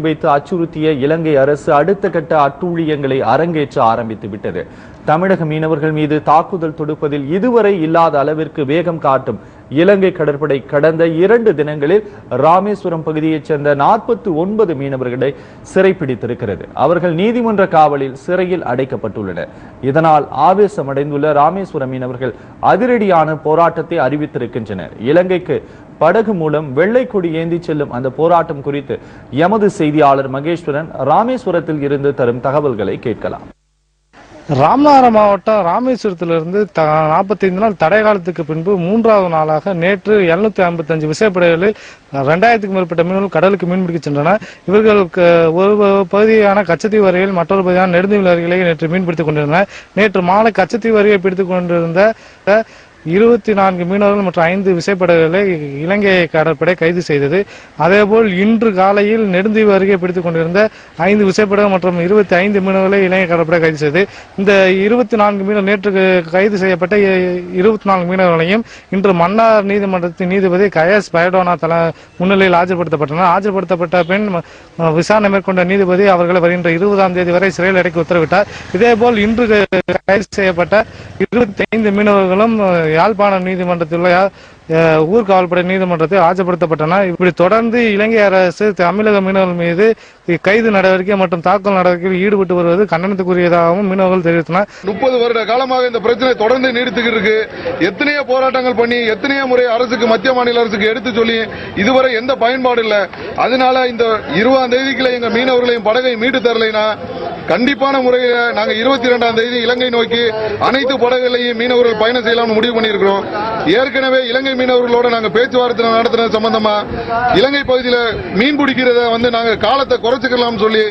வைத்து அச்சுறுத்திய இலங்கை அரசு அடுத்த கட்ட அட்டூழியங்களை அரங்கேற்ற ஆரம்பித்து விட்டது. தமிழக மீனவர்கள் மீது தாக்குதல் தொடுப்பதில் இதுவரை இல்லாத அளவிற்கு வேகம் காட்டும் இலங்கை கடற்படை கடந்த 2 தினங்களில் ராமேஸ்வரம் பகுதியைச் சேர்ந்த 49 மீனவர்களை சிறைப்பிடித்திருக்கிறது. அவர்கள் நீதிமன்ற காவலில் சிறையில் அடைக்கப்பட்டுள்ளனர். இதனால் ஆவேசமடைந்துள்ள ராமேஸ்வரம் மீனவர்கள் அதிரடியான போராட்டத்தை அறிவித்திருக்கின்றனர். இலங்கைக்கு படகு மூலம் வெள்ளை கொடி ஏந்தி செல்லும் அந்த போராட்டம் குறித்து எமது செய்தியாளர் மகேஸ்வரன் ராமேஸ்வரத்தில் இருந்து தரும் தகவல்களை கேட்கலாம். ராமநாதபுரம் மாவட்டம் ராமேஸ்வரத்திலிருந்து 45 நாள் தடை காலத்துக்கு பின்பு 3வது நாளாக நேற்று 755 விசைப்படகுகளில் 2000க்கும் மேற்பட்ட மீனவர்கள் கடலுக்கு மீன்பிடிக்க சென்றனர். இவர்களுக்கு ஒரு பகுதியான கச்சத்தீவு அருகில் மற்றொரு பகுதியான நெடுந்தீவு அருகிலே நேற்று மீன்பிடித்துக் கொண்டிருந்தனர். நேற்று மாலை கச்சத்தீவு அருகே பிடித்துக் கொண்டிருந்த 24 மீனவர்கள் மற்றும் 5 விசைப்படகுகளை இலங்கை கடற்படை கைது செய்தது. அதேபோல் இன்று காலையில் நெடுந்தீவு அருகே பிடித்துக் கொண்டிருந்த 5 விசைப்படகு மற்றும் 25 மீனவர்களை இலங்கை கடற்படை கைது செய்தது. இந்த 24 மீனவர் நேற்று கைது செய்யப்பட்ட 24 மீனவர்களையும் இன்று மன்னார் நீதிமன்றத்தின் நீதிபதி கயஸ் பயடோனா முன்னிலையில் ஆஜர்படுத்தப்பட்டனர். ஆஜர்படுத்தப்பட்ட பின் விசாரணை மேற்கொண்ட நீதிபதி அவர்களை வருகின்ற 20ஆம் தேதி வரை சிறையில் அடைக்க உத்தரவிட்டார். இதேபோல் இன்று கைது செய்யப்பட்ட 25 மீனவர்களும் யாழ்ப்பாண நீதிமன்றத்தில் உள்ள ஊர்காவல்படை நீதிமன்றத்தில் ஆஜர்படுத்தப்பட்டனர். இப்படி தொடர்ந்து இலங்கை அரசு தமிழக மீனவர்கள் மீது கைது நடவடிக்கை மற்றும் தாக்குதல் நடவடிக்கையில் ஈடுபட்டு வருவது கண்டனத்துக்குரியதாகவும் மீனவர்கள் தெரிவித்தனர். 30 வருட காலமாக இந்த பிரச்சனை தொடர்ந்து நீடித்துக்கிட்டு இருக்கு. எத்தனையோ போராட்டங்கள் பண்ணி எத்தனையோ முறை அரசுக்கு மத்திய மாநில அரசுக்கு எடுத்து சொல்லி இதுவரை எந்த பயன்பாடு இல்லை. அதனால இந்த 20ஆம் தேதிக்குள்ள எங்க மீனவர்களையும் படகை மீட்டு தரலைனா கண்டிப்பான முறையில் நாங்கள் 22ஆம் தேதி இலங்கை நோக்கி அனைத்து படகுகளையும் மீனவர்கள் பயணம் செய்யலாம்னு முடிவு பண்ணியிருக்கிறோம். ஏற்கனவே இலங்கை மீனவர்களோட நாங்க பேச்சுவார்த்தை நடத்துறது சம்பந்தமா இலங்கை பகுதியில் மீன் பிடிக்கிறத நாங்க காலத்தை குறைச்சிக்கலாம் சொல்லி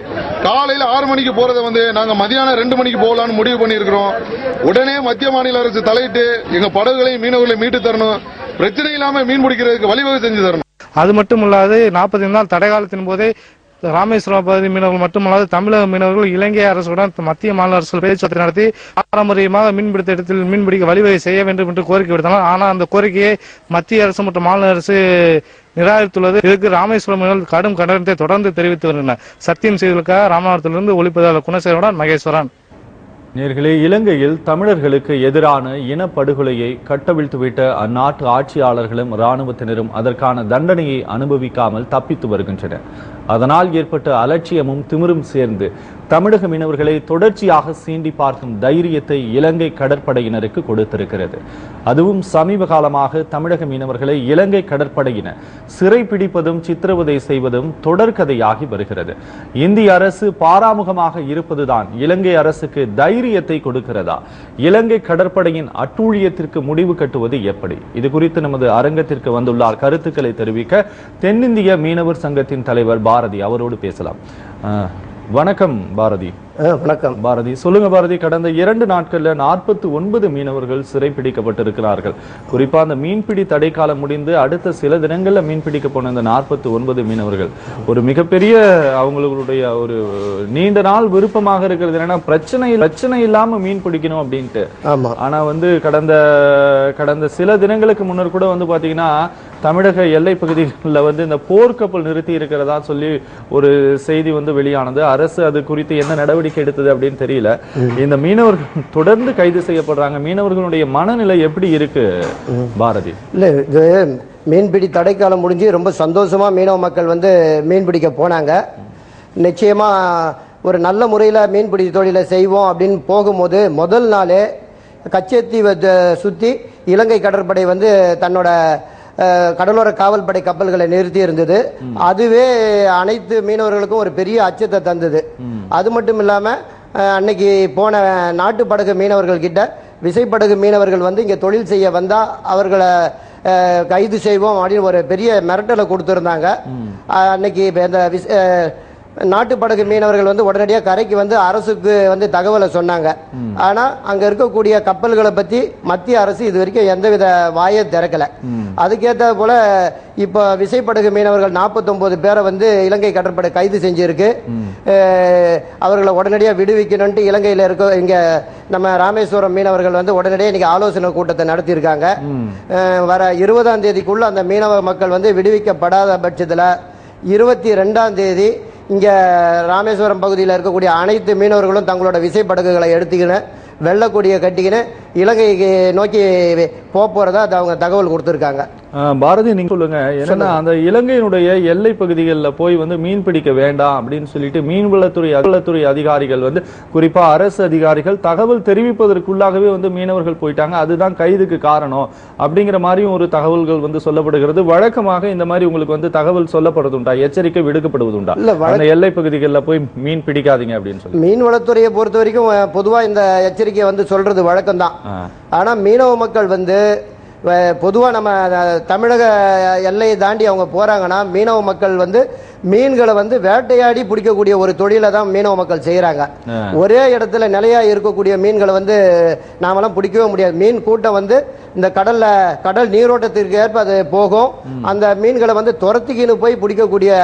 காலையில் 6 மணிக்கு போறதை நாங்க மதியானம் 2 மணிக்கு போகலாம்னு முடிவு பண்ணியிருக்கிறோம். உடனே மத்திய மாநில அரசு தலையிட்டு எங்க படகுகளையும் மீனவர்களை மீட்டு தரணும், பிரச்சனை இல்லாம மீன் பிடிக்கிறதுக்கு வழிவகை செஞ்சு தரணும். அது மட்டுமல்லாது 45 நாள் தடை காலத்தின் போதே ராமேஸ்வரம் பகுதி மீனவர்கள் மட்டுமல்லாது தமிழக மீனவர்கள் இலங்கை அரசுடன் மத்திய மாநில அரசு பேச்சுவார்த்தை நடத்தி பாரம்பரியமாக மீன்பிடித்த இடத்தில் மீன்பிடிக்க வழிவகை செய்ய வேண்டும் என்று கோரிக்கை விடுத்தனர். ஆனால் அந்த கோரிக்கையை மத்திய அரசு மற்றும் மாநில அரசு நிராகரித்துள்ளது. இதற்கு ராமேஸ்வரம் மீனவர்கள் கடும் கண்டனத்தை தொடர்ந்து தெரிவித்து வருகின்றனர். சத்தியம் செய்திகளுக்காக ராமநாதபுரத்திலிருந்து ஒளிப்பதிவாளர் குணசேகரனுடன் மகேஸ்வரன். நேர்களே, இலங்கையில் தமிழர்களுக்கு எதிரான இனப்படுகொலையை கட்டவிழ்த்துவிட்ட அந்நாட்டு ஆட்சியாளர்களும் இராணுவத்தினரும் அதற்கான தண்டனையை அனுபவிக்காமல் தப்பித்து வருகின்றனர். அதனால் ஏற்பட்ட அலட்சியமும் திமிரும் சேர்ந்து தமிழக மீனவர்களை தொடர்ச்சியாக சீண்டி பார்க்கும் தைரியத்தை இலங்கை கடற்படையினருக்கு கொடுத்திருக்கிறது. அதுவும் சமீப காலமாக தமிழக மீனவர்களை இலங்கை கடற்படையினர் சிறைப்பிடிப்பதும் சித்திரவதை செய்வதும் தொடர்கதையாகி வருகிறது. இந்திய அரசு பாராமுகமாக இருப்பதுதான் இலங்கை அரசுக்கு தைரியத்தை கொடுக்கிறதா? இலங்கை கடற்படையின் அட்டூழியத்திற்கு முடிவு கட்டுவது எப்படி? இது குறித்து நமது அரங்கத்திற்கு வந்துள்ளார் கருத்துக்களை தெரிவிக்க தென்னிந்திய மீனவர் சங்கத்தின் தலைவர் பாரதி. அவரோடு பேசலாம். வணக்கம் பாரதி. வணக்கம் பாரதி. சொல்லுங்க பாரதி, கடந்த 2 நாட்கள்ல 49 மீனவர்கள் சிறைப்பிடிக்கப்பட்டிருக்கிறார்கள். குறிப்பா அந்த மீன்பிடி தடை காலம் முடிந்து அடுத்த சில தினங்கள்ல மீன்பிடிக்க போன இந்த 49 மீனவர்கள் ஒரு மிகப்பெரிய அவங்களுடைய ஒரு நீண்ட நாள் விருப்பமாக இருக்கிறது என்னன்னா பிரச்சனை இல்லாம மீன் பிடிக்கணும் அப்படின்ட்டு. ஆனா கடந்த சில தினங்களுக்கு முன்னர் கூட பாத்தீங்கன்னா தமிழக எல்லை பகுதிகளில் இந்த போர்க்கப்பல் நிறுத்தி இருக்கிறதா சொல்லி ஒரு செய்தி வெளியானது. அரசு அது குறித்து என்ன நடவடிக்கை எடுத்தது அப்படின்னு தெரியல. இந்த மீனவர்கள் தொடர்ந்து கைது செய்யப்படுறாங்க. மீனவர்களுடைய மனநிலை எப்படி இருக்கு பாரதி? இல்ல, இது மீன்பிடி தடைக்காலம் முடிஞ்சு ரொம்ப சந்தோஷமா மீனவ மக்கள் மீன் பிடிக்க போனாங்க. நிச்சயமா ஒரு நல்ல முறையில் மீன்பிடி தொழிலை செய்வோம் அப்படின்னு போகும்போது முதல் நாளே கச்சத்தீவை சுற்றி இலங்கை கடற்படை தன்னோட கடலோர காவல்படை கப்பல்களை நிறுத்தி இருந்தது. அதுவே அனைத்து மீனவர்களுக்கும் ஒரு பெரிய அச்சத்தை தந்தது. அது மட்டும் இல்லாம அன்னைக்கு போன நாட்டு படகு மீனவர்கள் கிட்ட விசைப்படகு மீனவர்கள் இங்க தொழில் செய்ய வந்தா அவர்களை கைது செய்வோம் அப்படின்னு ஒரு பெரிய மிரட்டலை கொடுத்திருந்தாங்க. அன்னைக்கு இந்த நாட்டு படகு மீனவர்கள் உடனடியாக கரைக்கு அரசுக்கு தகவலை சொன்னாங்க. ஆனா அங்க இருக்கக்கூடிய கப்பல்களை பத்தி மத்திய அரசு இது வரைக்கும் எந்தவித வாயை திறக்கல. அதுக்கேற்ற போல இப்ப விசைப்படகு மீனவர்கள் 49 பேரை இலங்கை கடற்படை கைது செஞ்சிருக்கு. அவர்களை உடனடியாக விடுவிக்கணும்ட்டு இலங்கையில இருக்க இங்க நம்ம ராமேஸ்வரம் மீனவர்கள் உடனடியாக இன்னைக்கு ஆலோசனை கூட்டத்தை நடத்தியிருக்காங்க. வர 20ஆம் தேதிக்குள்ள அந்த மீனவ மக்கள் விடுவிக்கப்படாத பட்சத்துல 22ஆம் தேதி இங்க ராமேஸ்வரம் பகுதியில் இருக்கக்கூடிய அனைத்து மீனவர்களும் தங்களோட விசைப்படகுகளை எடுத்துக்கின்னு வெள்ளக்கொடியை கட்டிக்கின்னு இலங்கைக்கு நோக்கி போறதா அது அவங்க தகவல் கொடுத்திருக்காங்க. பாரதி, நீங்க சொல்லுங்க. ஏன்னா அந்த இலங்கையினுடைய எல்லை பகுதிகளில் போய் வந்து மீன் பிடிக்க வேண்டாம் அப்படின்னு சொல்லிட்டு மீன்வளத்துறை அதிகாரிகள் வந்து குறிப்பா அரசு அதிகாரிகள் தகவல் தெரிவிப்பதற்குள்ளாகவே வந்து மீனவர்கள் போயிட்டாங்க. அதுதான் கைதுக்கு காரணம் அப்படிங்கிற மாதிரியும் ஒரு தகவல்கள் வந்து சொல்லப்படுகிறது. வழக்கமாக இந்த மாதிரி உங்களுக்கு வந்து தகவல் சொல்லப்படுவதுண்டா, எச்சரிக்கை விடுக்கப்படுவதுண்டா, அந்த எல்லை பகுதிகளில் போய் மீன் பிடிக்காதீங்க அப்படின்னு சொல்லி? மீன்வளத்துறையை பொறுத்த வரைக்கும் பொதுவா இந்த எச்சரிக்கை வந்து சொல்றது வழக்கம்தான். ஆனா மீனவ மக்கள் வந்து பொதுவாக நம்ம தமிழக எல்லையை தாண்டி அவங்க போறாங்கன்னா மீனவ மக்கள் வந்து மீன்களை வந்து வேட்டையாடி பிடிக்கக்கூடிய ஒரு தொழிலை தான் மீனவ மக்கள் செய்யறாங்க. ஒரே இடத்துல நிலையா இருக்கக்கூடிய மீன்களை வந்து நாமெல்லாம் பிடிக்கவே முடியாது. மீன் கூட்டம் வந்து இந்த கடல் நீரோட்டத்திற்கு ஏற்ப அது போகும். அந்த மீன்களை வந்து துரத்திக்கின்னு போய் பிடிக்கக்கூடிய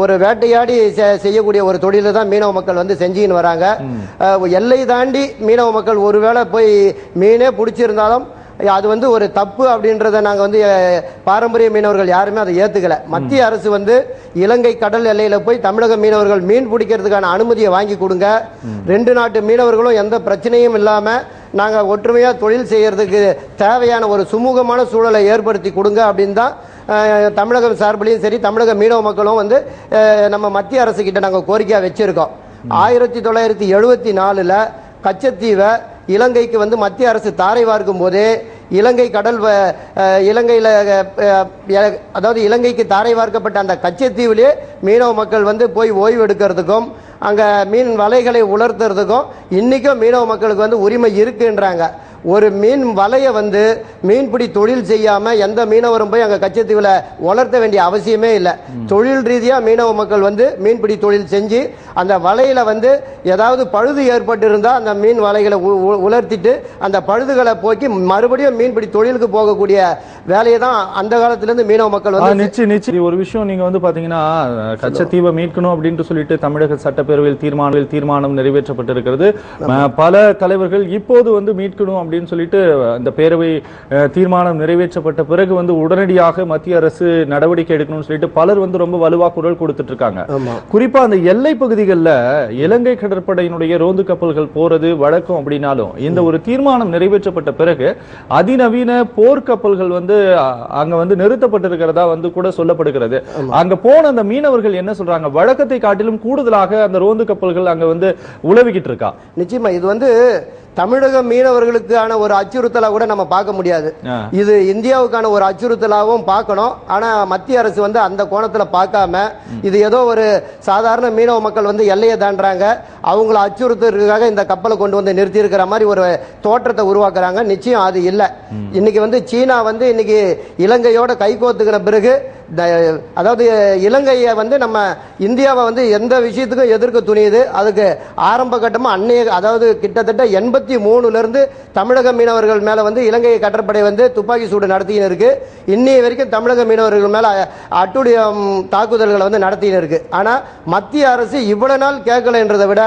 ஒரு வேட்டையாடி செய்யக்கூடிய ஒரு தொழிலை தான் மீனவ மக்கள் வந்து செஞ்சுக்கின்னு வராங்க. எல்லை தாண்டி மீனவ மக்கள் ஒருவேளை போய் மீனே பிடிச்சிருந்தாலும் அது வந்து ஒரு தப்பு அப்படின்றத நாங்க வந்து பாரம்பரிய மீனவர்கள் யாருமே அதை ஏத்துக்கல. மத்திய அரசு வந்து இலங்கை கடல் எல்லையில போய் தமிழக மீனவர்கள் மீன் பிடிக்கிறதுக்கான அனுமதியை வாங்கி கொடுங்க. ரெண்டு நாட்டு மீனவர்களும் எந்த பிரச்சனையும் இல்லாம நாங்க ஒற்றுமையா தொழில் செய்யறதுக்கு தேவையான ஒரு சுமூகமான சூழலை ஏற்படுத்தி கொடுங்க அப்படின்னு தான் தமிழகம் சார்பிலையும் சரி தமிழக மீனவ மக்களும் வந்து நம்ம மத்திய அரசு கிட்ட நாங்க கோரிக்கையா வச்சிருக்கோம். 1974 கச்சத்தீவை இலங்கைக்கு வந்து மத்திய அரசு தாரை வார்க்கும் போதே இலங்கைக்கு தாரை வார்க்கப்பட்ட அந்த கச்சத்தீவிலே மீனவ மக்கள் வந்து போய் ஓய்வு எடுக்கிறதுக்கும் அங்க மீன் வலைகளை உலர்த்துறதுக்கும் இன்னைக்கும் மீனவ மக்களுக்கு வந்து உரிமை இருக்குன்றாங்க. ஒரு மீன் வலையை வந்து மீன்பிடி தொழில் செய்யாம எந்த மீனவரும் போய் அங்க கச்சத்தீவுல வளர்த்த வேண்டிய அவசியமே இல்லை. தொழில் ரீதியா மீனவ மக்கள் வந்து மீன்பிடி தொழில் செஞ்சு அந்த வலையில வந்து ஏதாவது பழுது ஏற்பட்டு இருந்தா அந்த மீன் வலைகளை உலர்த்திட்டு அந்த பழுதுகளை போக்கி மறுபடியும் மீன்பிடி தொழிலுக்கு போகக்கூடிய வேலையை தான் அந்த காலத்துல இருந்து மீனவ மக்கள் வந்து நிச்சயம். ஒரு விஷயம் நீங்க வந்து பாத்தீங்கன்னா கச்சத்தீவை மீட்கணும் அப்படின்னு சொல்லிட்டு தமிழக சட்டப்பேரவையில் தீர்மானம் நிறைவேற்றப்பட்டிருக்கிறது. பல தலைவர்கள் இப்போது வந்து மீட்கணும் அப்படின்னு சொல்லிட்டு அந்த பேரவை தீர்மானம் நிறைவேற்றப்பட்ட பிறகு வந்து உடனடியாக மத்திய அரசு நடவடிக்கை எடுக்கணும்னு சொல்லிட்டு பலர் வந்து ரொம்ப வலுவா குரல் கொடுத்துட்டு இருக்காங்க. குறிப்பா அந்த எல்லை பகுதிகளில் இலங்கை கடற்படையினுடைய ரோந்து கப்பல்கள் போறது வழக்கம் அப்படின்னாலும் இந்த ஒரு தீர்மானம் நிறைவேற்றப்பட்ட பிறகு அதிநவீன போர்க்கப்பல்கள் வந்து அங்க வந்து நிறுத்தப்பட்டிருக்கிறதா வந்து கூட சொல்லப்படுகிறது. அங்க போன அந்த மீனவர்கள் என்ன சொல்றாங்க, வழக்கத்தை காட்டிலும் கூடுதலாக அந்த ரோந்து கப்பல்கள் அங்க வந்து உலவிக்கிட்டு இருக்கா? நிச்சயமா இது வந்து தமிழக மீனவர்களுக்கான ஒரு அச்சுறுத்தலா கூட நம்ம பார்க்க முடியாது. இது இந்தியாவுக்கான ஒரு அச்சுறுத்தலாகவும் பார்க்கணும். ஆனா மத்திய அரசு வந்து அந்த கோணத்துல பார்க்காம இது ஏதோ ஒரு சாதாரண மீனவ மக்கள் வந்து எல்லையை தாண்டாங்க, அவங்களை அச்சுறுத்துறதுக்காக இந்த கப்பலை கொண்டு வந்து நிறுத்தி இருக்கிற மாதிரி ஒரு தோற்றத்தை உருவாக்குறாங்க. நிச்சயம் அது இல்லை. இன்னைக்கு வந்து சீனா வந்து இன்னைக்கு இலங்கையோட கைகோத்துக்கிற பிறகு அதாவது இலங்கையை வந்து நம்ம இந்தியாவை வந்து எந்த விஷயத்துக்கும் எதிர்க்க துணியுது. அதுக்கு ஆரம்ப கட்டமா அதாவது கிட்டத்தட்ட 83 இருந்து தமிழக மீனவர்கள் மேல வந்து இலங்கை கடற்படை வந்து துப்பாக்கி சூடு நடத்தின்னு இருக்கு. இன்னைய வரைக்கும் தமிழக மீனவர்கள் மேல அட்டுழியம் தாக்குதல்களை வந்து நடத்தின்னு இருக்கு. ஆனா மத்திய அரசு இவ்வளவு நாள் கேட்கலன்றதை விட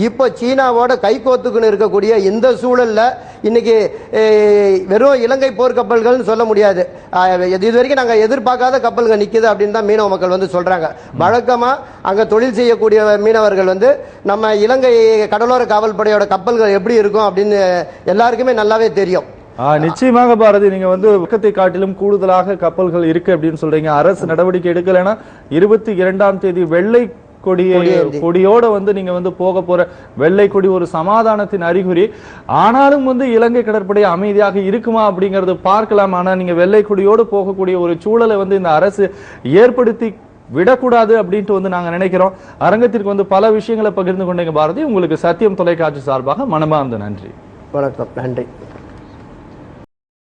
இப்ப சீனாவோட கைகோத்துக்குன்னு இருக்கக்கூடிய இந்த சூழல்ல இன்னைக்கு வெறும் இலங்கை போர்க்கப்பல்கள் சொல்ல முடியாது. இது வரைக்கும் நாங்க எதிர்பார்க்காத கப்பல்கள் நிக்குது அப்படின்னு தான் மீனவ மக்கள் வந்து சொல்றாங்க. வழக்கமா அங்க தொழில் செய்யக்கூடிய மீனவர்கள் வந்து நம்ம இலங்கை கடலோர காவல்படையோட கப்பல்கள் எப்படி இருக்கும் அப்படின்னு எல்லாருக்குமே நல்லாவே தெரியும். நிச்சயமாக பாரதி, நீங்க வந்து பக்கத்தை காட்டிலும் கூடுதலாக கப்பல்கள் இருக்கு அப்படின்னு சொல்றீங்க. அரசு நடவடிக்கை எடுக்கலைன்னா 22ஆம் தேதி வெள்ளை கொடியோட வந்து நீங்க வந்து போக போற வெள்ளை கொடி ஒரு சமாதானத்தின் அறிகுறி. ஆனாலும் வந்து இலங்கை கடற்படை அமைதியாக இருக்குமா அப்படிங்கறது பார்க்கலாம். ஆனா நீங்க வெள்ளை கொடியோடு போகக்கூடிய ஒரு சூழலை வந்து இந்த அரசு ஏற்படுத்தி விடக்கூடாது அப்படின்ட்டு வந்து நாங்க நினைக்கிறோம். அரங்கத்திற்கு வந்து பல விஷயங்களை பகிர்ந்து கொண்டீங்க பாரதி. உங்களுக்கு சத்தியம் தொலைக்காட்சி சார்பாக மனமார்ந்த நன்றி. வணக்கம். நன்றி.